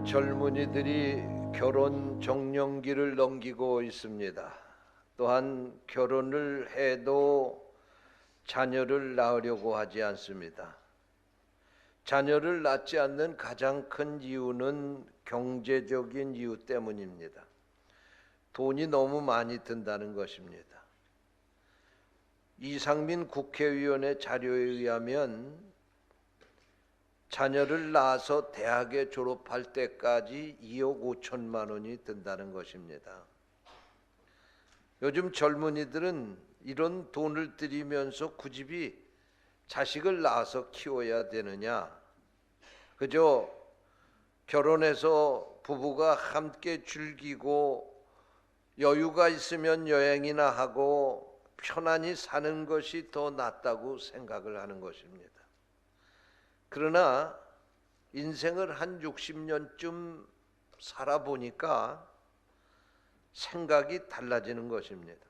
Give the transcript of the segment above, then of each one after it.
많은 젊은이들이 결혼 적령기를 넘기고 있습니다. 또한 결혼을 해도 자녀를 낳으려고 하지 않습니다. 자녀를 낳지 않는 가장 큰 이유는 경제적인 이유 때문입니다. 돈이 너무 많이 든다는 것입니다. 이상민 국회의원의 자료에 의하면 자녀를 낳아서 대학에 졸업할 때까지 2억 5천만 원이 든다는 것입니다. 요즘 젊은이들은 이런 돈을 들이면서 굳이 자식을 낳아서 키워야 되느냐? 그저 결혼해서 부부가 함께 즐기고 여유가 있으면 여행이나 하고 편안히 사는 것이 더 낫다고 생각을 하는 것입니다. 그러나 인생을 한 60년쯤 살아보니까 생각이 달라지는 것입니다.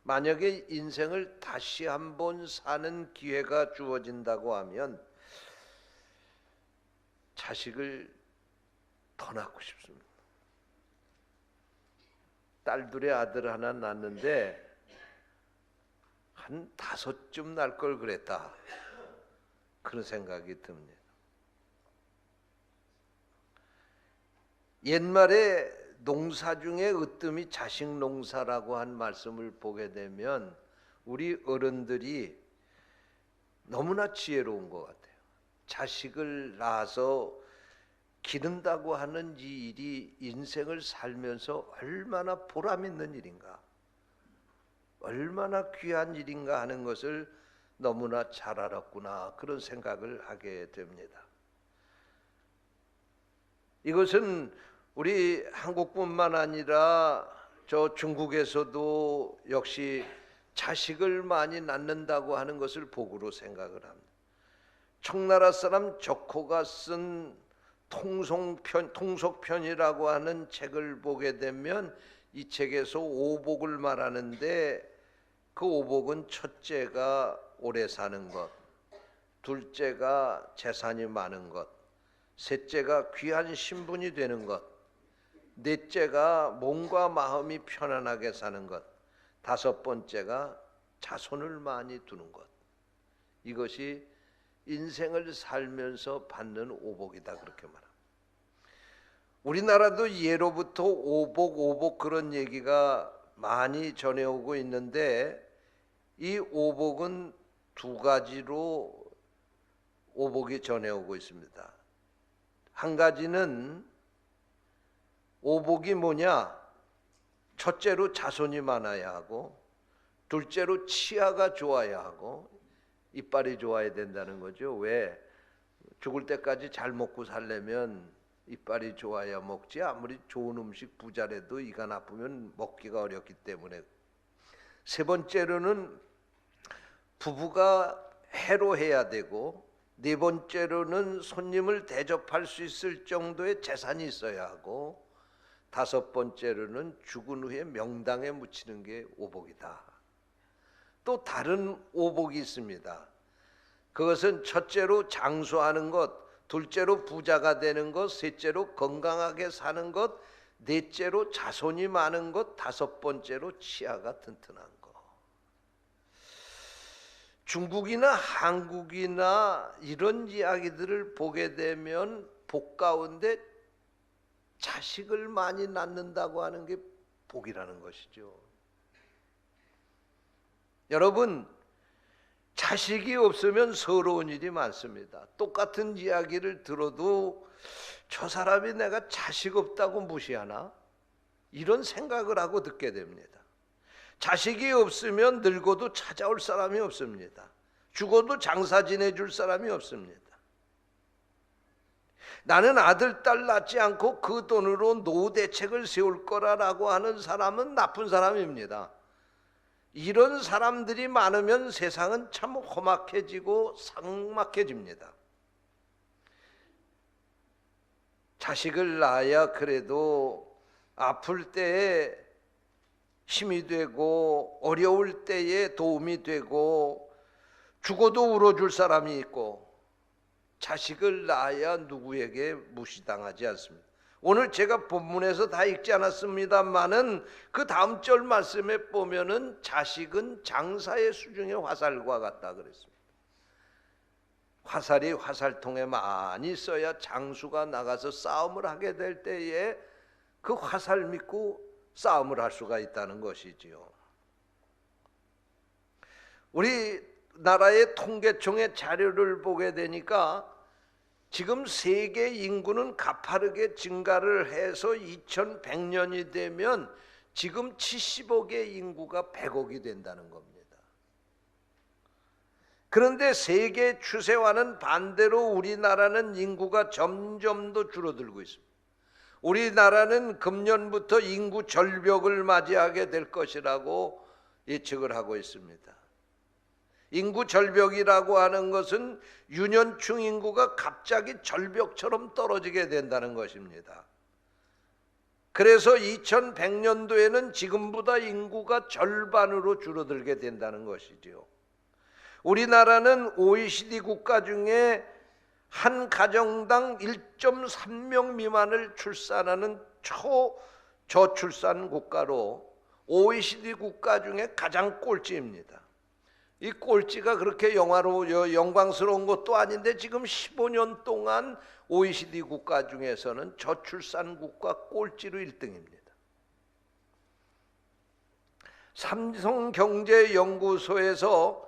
만약에 인생을 다시 한번 사는 기회가 주어진다고 하면 자식을 더 낳고 싶습니다. 딸 둘에 아들 하나 낳는데 한 5쯤 낳을 걸 그랬다. 그런 생각이 듭니다. 옛말에 농사 중에 으뜸이 자식 농사라고 한 말씀을 보게 되면 우리 어른들이 너무나 지혜로운 것 같아요. 자식을 낳아서 기른다고 하는 이 일이 인생을 살면서 얼마나 보람 있는 일인가, 얼마나 귀한 일인가 하는 것을 너무나 잘 알았구나, 그런 생각을 하게 됩니다. 이것은 우리 한국뿐만 아니라 저 중국에서도 역시 자식을 많이 낳는다고 하는 것을 복으로 생각을 합니다. 청나라 사람 적호가 쓴 통속편이라고 하는 책을 보게 되면 이 책에서 오복을 말하는데, 그 오복은 첫째가 오래 사는 것, 둘째가 재산이 많은 것, 셋째가 귀한 신분이 되는 것, 넷째가 몸과 마음이 편안하게 사는 것, 다섯 번째가 자손을 많이 두는 것. 이것이 인생을 살면서 받는 오복이다, 그렇게 말합니다. 우리나라도 예로부터 오복 그런 얘기가 많이 전해오고 있는데, 이 오복은 두 가지로 오복이 전해오고 있습니다. 한 가지는 오복이 뭐냐? 첫째로 자손이 많아야 하고, 둘째로 치아가 좋아야 하고, 이빨이 좋아야 된다는 거죠. 왜? 죽을 때까지 잘 먹고 살려면 이빨이 좋아야 먹지, 아무리 좋은 음식 부자라도 이가 나쁘면 먹기가 어렵기 때문에. 세 번째로는 부부가 해로해야 되고, 네 번째로는 손님을 대접할 수 있을 정도의 재산이 있어야 하고, 다섯 번째로는 죽은 후에 명당에 묻히는 게 오복이다. 또 다른 오복이 있습니다. 그것은 첫째로 장수하는 것, 둘째로 부자가 되는 것, 셋째로 건강하게 사는 것, 넷째로 자손이 많은 것, 다섯 번째로 치아가 튼튼한 것. 중국이나 한국이나 이런 이야기들을 보게 되면 복 가운데 자식을 많이 낳는다고 하는 게 복이라는 것이죠. 여러분, 자식이 없으면 서러운 일이 많습니다. 똑같은 이야기를 들어도 저 사람이 내가 자식 없다고 무시하나? 이런 생각을 하고 듣게 됩니다. 자식이 없으면 늙어도 찾아올 사람이 없습니다. 죽어도 장사 지내줄 사람이 없습니다. 나는 아들, 딸 낳지 않고 그 돈으로 노후 대책을 세울 거라고 하는 사람은 나쁜 사람입니다. 이런 사람들이 많으면 세상은 참 험악해지고 삭막해집니다. 자식을 낳아야 그래도 아플 때에 힘이 되고, 어려울 때에 도움이 되고, 죽어도 울어줄 사람이 있고, 자식을 낳아야 누구에게 무시당하지 않습니다. 오늘 제가 본문에서 다 읽지 않았습니다만은 그 다음 절 말씀에 보면은 자식은 장사의 수중의 화살과 같다 그랬습니다. 화살이 화살통에 많이 써야 장수가 나가서 싸움을 하게 될 때에 그 화살 믿고 싸움을 할 수가 있다는 것이지요. 우리나라의 통계청의 자료를 보게 되니까 지금 세계 인구는 가파르게 증가를 해서 2100년이 되면 지금 70억의 인구가 100억이 된다는 겁니다. 그런데 세계 추세와는 반대로 우리나라는 인구가 점점 더 줄어들고 있습니다. 우리나라는 금년부터 인구 절벽을 맞이하게 될 것이라고 예측을 하고 있습니다. 인구 절벽이라고 하는 것은 유년층 인구가 갑자기 절벽처럼 떨어지게 된다는 것입니다. 그래서 2100년도에는 지금보다 인구가 절반으로 줄어들게 된다는 것이지요. 우리나라는 OECD 국가 중에 한 가정당 1.3명 미만을 출산하는 초저출산 국가로 OECD 국가 중에 가장 꼴찌입니다. 이 꼴찌가 그렇게 영광스러운 것도 아닌데 지금 15년 동안 OECD 국가 중에서는 저출산 국가 꼴찌로 1등입니다. 삼성경제연구소에서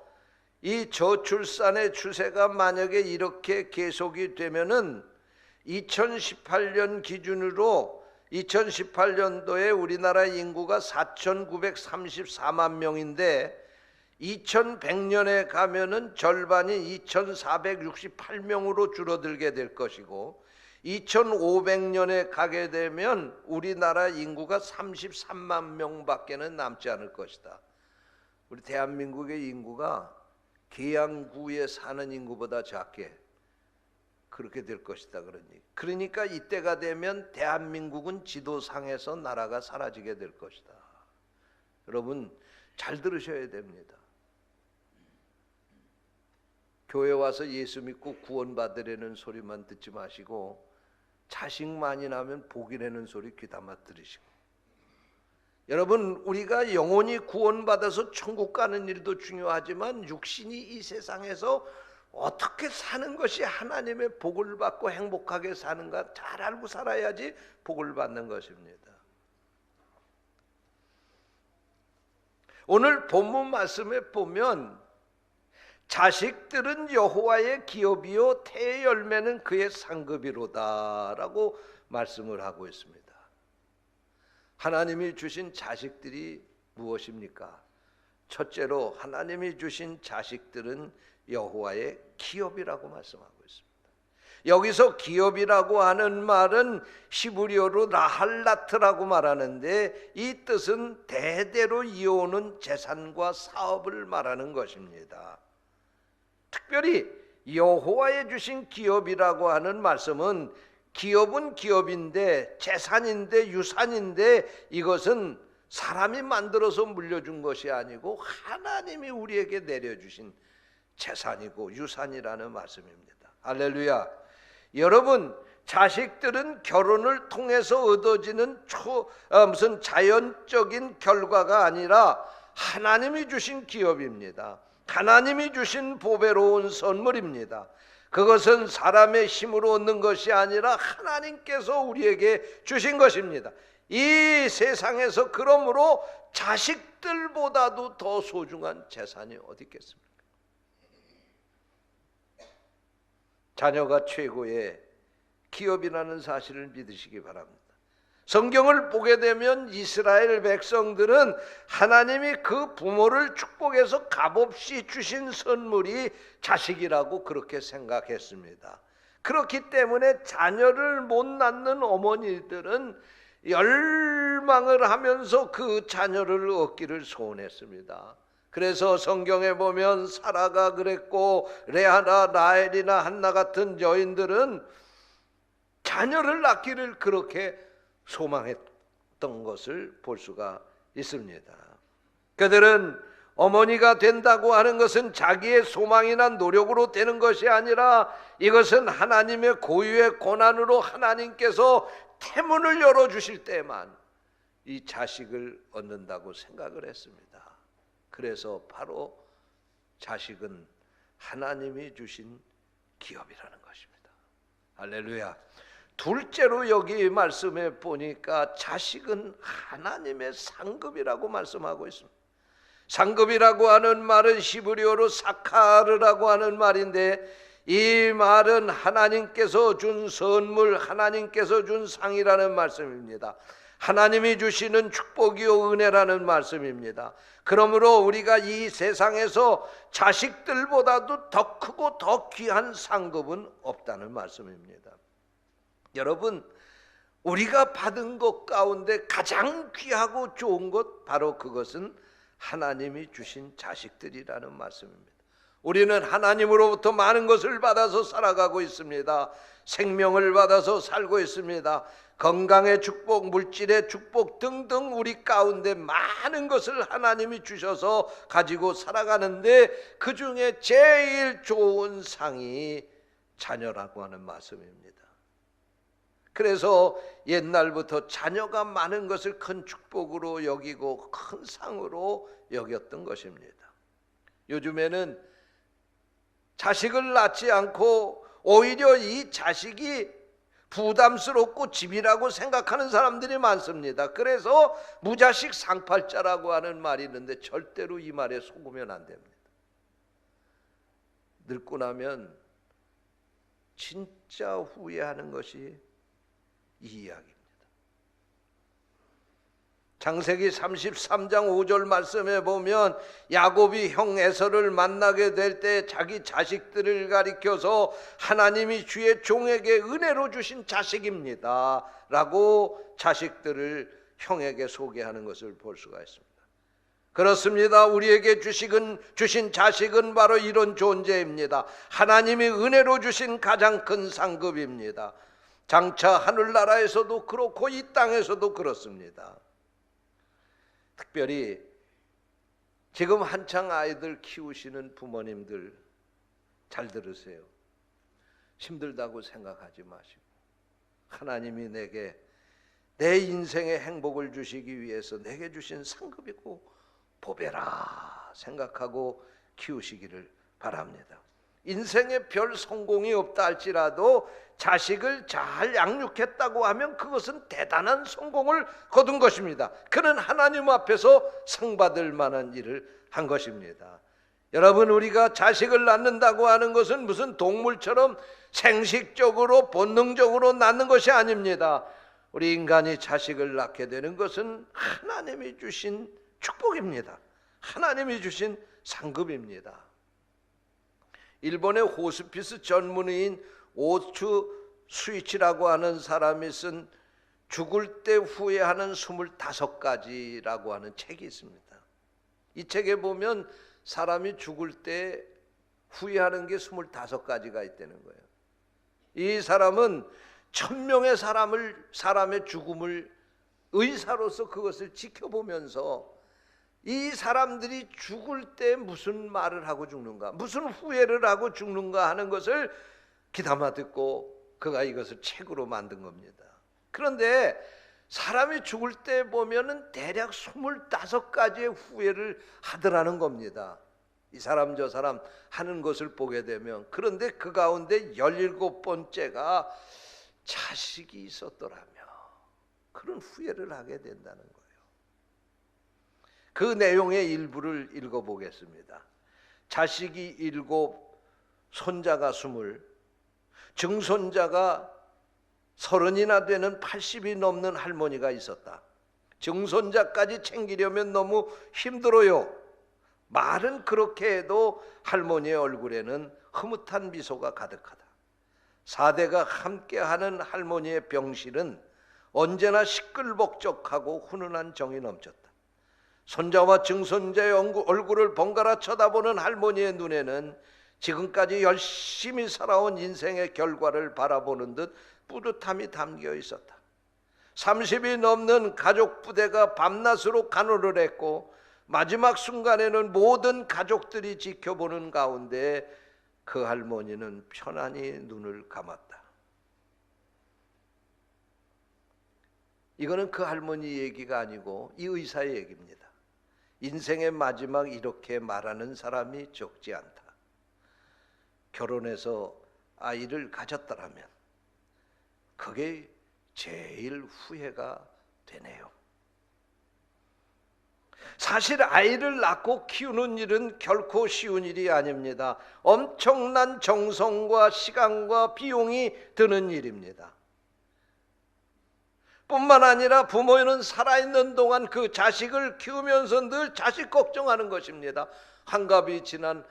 이 저출산의 추세가 만약에 이렇게 계속이 되면은 2018년 기준으로 2018년도에 우리나라 인구가 4,934만 명인데 2100년에 가면은 절반이 2468명으로 줄어들게 될 것이고 2500년에 가게 되면 우리나라 인구가 33만 명밖에는 남지 않을 것이다. 우리 대한민국의 인구가 계양구에 사는 인구보다 작게 그렇게 될 것이다 그러니. 그러니까 이때가 되면 대한민국은 지도상에서 나라가 사라지게 될 것이다. 여러분 잘 들으셔야 됩니다. 교회 와서 예수 믿고 구원받으려는 소리만 듣지 마시고 자식 많이 나면 복이라는 소리 귀담아 들으시고. 여러분 우리가 영혼이 구원받아서 천국 가는 일도 중요하지만 육신이 이 세상에서 어떻게 사는 것이 하나님의 복을 받고 행복하게 사는가 잘 알고 살아야지 복을 받는 것입니다. 오늘 본문 말씀에 보면 자식들은 여호와의 기업이요 태의 열매는 그의 상급이로다 라고 말씀을 하고 있습니다. 하나님이 주신 자식들이 무엇입니까? 첫째로 하나님이 주신 자식들은 여호와의 기업이라고 말씀하고 있습니다. 여기서 기업이라고 하는 말은 히브리어로 라할라트라고 말하는데 이 뜻은 대대로 이어오는 재산과 사업을 말하는 것입니다. 특별히 여호와의 주신 기업이라고 하는 말씀은 기업은 기업인데 재산인데 유산인데 이것은 사람이 만들어서 물려준 것이 아니고 하나님이 우리에게 내려주신 재산이고 유산이라는 말씀입니다. 할렐루야. 여러분 자식들은 결혼을 통해서 얻어지는 무슨 자연적인 결과가 아니라 하나님이 주신 기업입니다. 하나님이 주신 보배로운 선물입니다. 그것은 사람의 힘으로 얻는 것이 아니라 하나님께서 우리에게 주신 것입니다. 이 세상에서 그러므로 자식들보다도 더 소중한 재산이 어디 있겠습니까? 자녀가 최고의 기업이라는 사실을 믿으시기 바랍니다. 성경을 보게 되면 이스라엘 백성들은 하나님이 그 부모를 축복해서 값없이 주신 선물이 자식이라고 그렇게 생각했습니다. 그렇기 때문에 자녀를 못 낳는 어머니들은 열망을 하면서 그 자녀를 얻기를 소원했습니다. 그래서 성경에 보면 사라가 그랬고 레아나 라헬이나 한나 같은 여인들은 자녀를 낳기를 그렇게 소망했던 것을 볼 수가 있습니다. 그들은 어머니가 된다고 하는 것은 자기의 소망이나 노력으로 되는 것이 아니라 이것은 하나님의 고유의 고난으로 하나님께서 태문을 열어주실 때만 이 자식을 얻는다고 생각을 했습니다. 그래서 바로 자식은 하나님이 주신 기업이라는 것입니다. 할렐루야. 둘째로 여기 말씀에 보니까 자식은 하나님의 상급이라고 말씀하고 있습니다. 상급이라고 하는 말은 히브리어로 사카르라고 하는 말인데, 이 말은 하나님께서 준 선물, 하나님께서 준 상이라는 말씀입니다. 하나님이 주시는 축복이요 은혜라는 말씀입니다. 그러므로 우리가 이 세상에서 자식들보다도 더 크고 더 귀한 상급은 없다는 말씀입니다. 여러분, 우리가 받은 것 가운데 가장 귀하고 좋은 것, 바로 그것은 하나님이 주신 자식들이라는 말씀입니다. 우리는 하나님으로부터 많은 것을 받아서 살아가고 있습니다. 생명을 받아서 살고 있습니다. 건강의 축복, 물질의 축복 등등 우리 가운데 많은 것을 하나님이 주셔서 가지고 살아가는데, 그 중에 제일 좋은 상이 자녀라고 하는 말씀입니다. 그래서 옛날부터 자녀가 많은 것을 큰 축복으로 여기고 큰 상으로 여겼던 것입니다. 요즘에는 자식을 낳지 않고 오히려 이 자식이 부담스럽고 짐이라고 생각하는 사람들이 많습니다. 그래서 무자식 상팔자라고 하는 말이 있는데 절대로 이 말에 속으면 안 됩니다. 늙고 나면 진짜 후회하는 것이 이 이야기입니다. 창세기 33장 5절 말씀에 보면 야곱이 형 에서를 만나게 될 때 자기 자식들을 가리켜서 하나님이 주의 종에게 은혜로 주신 자식입니다 라고 자식들을 형에게 소개하는 것을 볼 수가 있습니다. 그렇습니다. 우리에게 주신 자식은 바로 이런 존재입니다. 하나님이 은혜로 주신 가장 큰 상급입니다. 장차 하늘나라에서도 그렇고 이 땅에서도 그렇습니다. 특별히 지금 한창 아이들 키우시는 부모님들 잘 들으세요. 힘들다고 생각하지 마시고 하나님이 내게 내 인생의 행복을 주시기 위해서 내게 주신 상급이고 보배라 생각하고 키우시기를 바랍니다. 인생에 별 성공이 없다 할지라도 자식을 잘 양육했다고 하면 그것은 대단한 성공을 거둔 것입니다. 그는 하나님 앞에서 상 받을 만한 일을 한 것입니다. 여러분, 우리가 자식을 낳는다고 하는 것은 무슨 동물처럼 생식적으로 본능적으로 낳는 것이 아닙니다. 우리 인간이 자식을 낳게 되는 것은 하나님이 주신 축복입니다. 하나님이 주신 상급입니다. 일본의 호스피스 전문의인 오츠 스위치라고 하는 사람이 쓴 죽을 때 후회하는 25가지라고 하는 책이 있습니다. 이 책에 보면 사람이 죽을 때 후회하는 게 25가지가 있다는 거예요. 이 사람은 1000명의 사람의 죽음을 의사로서 그것을 지켜보면서 이 사람들이 죽을 때 무슨 말을 하고 죽는가, 무슨 후회를 하고 죽는가 하는 것을 귀담아 듣고 그가 이것을 책으로 만든 겁니다. 그런데 사람이 죽을 때 보면은 대략 25가지의 후회를 하더라는 겁니다. 이 사람 저 사람 하는 것을 보게 되면. 그런데 그 가운데 17번째가 자식이 있었더라며 그런 후회를 하게 된다는 거예요. 그 내용의 일부를 읽어보겠습니다. 자식이 7, 손자가 20, 증손자가 30이나 되는 80이 넘는 할머니가 있었다. 증손자까지 챙기려면 너무 힘들어요. 말은 그렇게 해도 할머니의 얼굴에는 흐뭇한 미소가 가득하다. 4대가 함께하는 할머니의 병실은 언제나 시끌벅적하고 훈훈한 정이 넘쳤다. 손자와 증손자의 얼굴을 번갈아 쳐다보는 할머니의 눈에는 지금까지 열심히 살아온 인생의 결과를 바라보는 듯 뿌듯함이 담겨 있었다. 30이 넘는 가족 부대가 밤낮으로 간호를 했고 마지막 순간에는 모든 가족들이 지켜보는 가운데 그 할머니는 편안히 눈을 감았다. 이거는 그 할머니 얘기가 아니고 이 의사의 얘기입니다. 인생의 마지막 이렇게 말하는 사람이 적지 않다. 결혼해서 아이를 가졌더라면 그게 제일 후회가 되네요. 사실 아이를 낳고 키우는 일은 결코 쉬운 일이 아닙니다. 엄청난 정성과 시간과 비용이 드는 일입니다. 뿐만 아니라 부모는 살아있는 동안 그 자식을 키우면서 늘 자식 걱정하는 것입니다. 한갑이 지난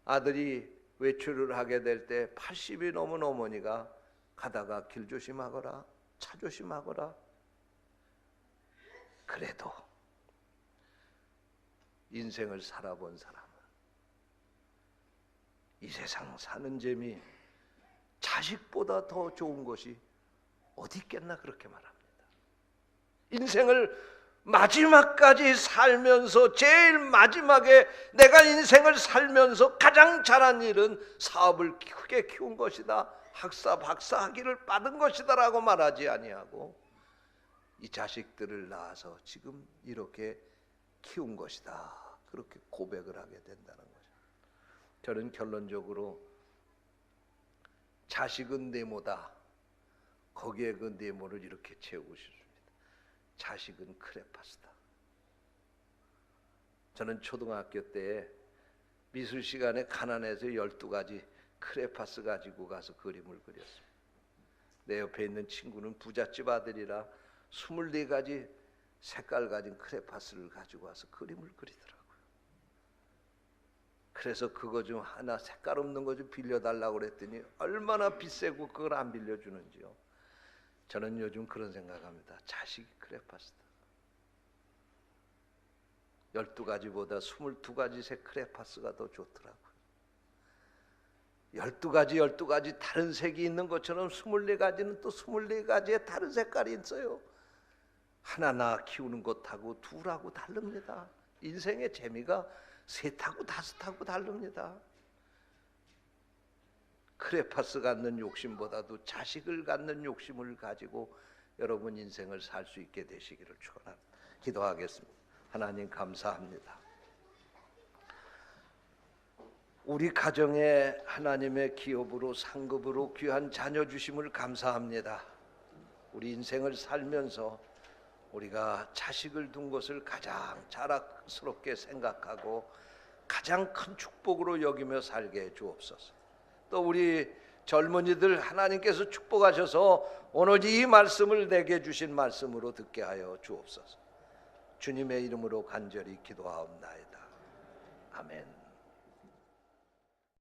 아들이 외출을 하게 될 때 80이 넘은 어머니가 가다가 길 조심하거라, 차 조심하거라. 그래도 인생을 살아본 사람은 이 세상 사는 재미, 자식보다 더 좋은 것이 어디 있겠나 그렇게 말합니다. 인생을 마지막까지 살면서 제일 마지막에 내가 인생을 살면서 가장 잘한 일은 사업을 크게 키운 것이다, 학사 박사 학위를 받은 것이다 라고 말하지 아니하고 이 자식들을 낳아서 지금 이렇게 키운 것이다, 그렇게 고백을 하게 된다는 거죠. 저는 결론적으로 자식은 네모다, 거기에 그 네모를 이렇게 채우고 싶습니다. 자식은 크레파스다. 저는 초등학교 때 미술 시간에 가난해서 12가지 크레파스 가지고 가서 그림을 그렸습니다. 내 옆에 있는 친구는 부잣집 아들이라 24가지 색깔 가진 크레파스를 가지고 와서 그림을 그리더라고요. 그래서 그거 중 하나 색깔 없는 거 좀 빌려달라고 그랬더니 얼마나 비싸고 그걸 안 빌려주는지요. 저는 요즘 그런 생각합니다. 자식이 크레파스다. 12가지보다 22가지 색 크레파스가 더 좋더라고요. 12가지 다른 색이 있는 것처럼 24가지는 또 24가지의 다른 색깔이 있어요. 하나 키우는 것하고 둘하고 다릅니다. 인생의 재미가 셋하고 다섯하고 다릅니다. 크레파스 갖는 욕심보다도 자식을 갖는 욕심을 가지고 여러분 인생을 살 수 있게 되시기를 축원합니다. 기도하겠습니다. 하나님 감사합니다. 우리 가정에 하나님의 기업으로 상급으로 귀한 자녀 주심을 감사합니다. 우리 인생을 살면서 우리가 자식을 둔 것을 가장 자랑스럽게 생각하고 가장 큰 축복으로 여기며 살게 해 주옵소서. 또 우리 젊은이들 하나님께서 축복하셔서 오늘 이 말씀을 내게 주신 말씀으로 듣게 하여 주옵소서. 주님의 이름으로 간절히 기도하옵나이다. 아멘.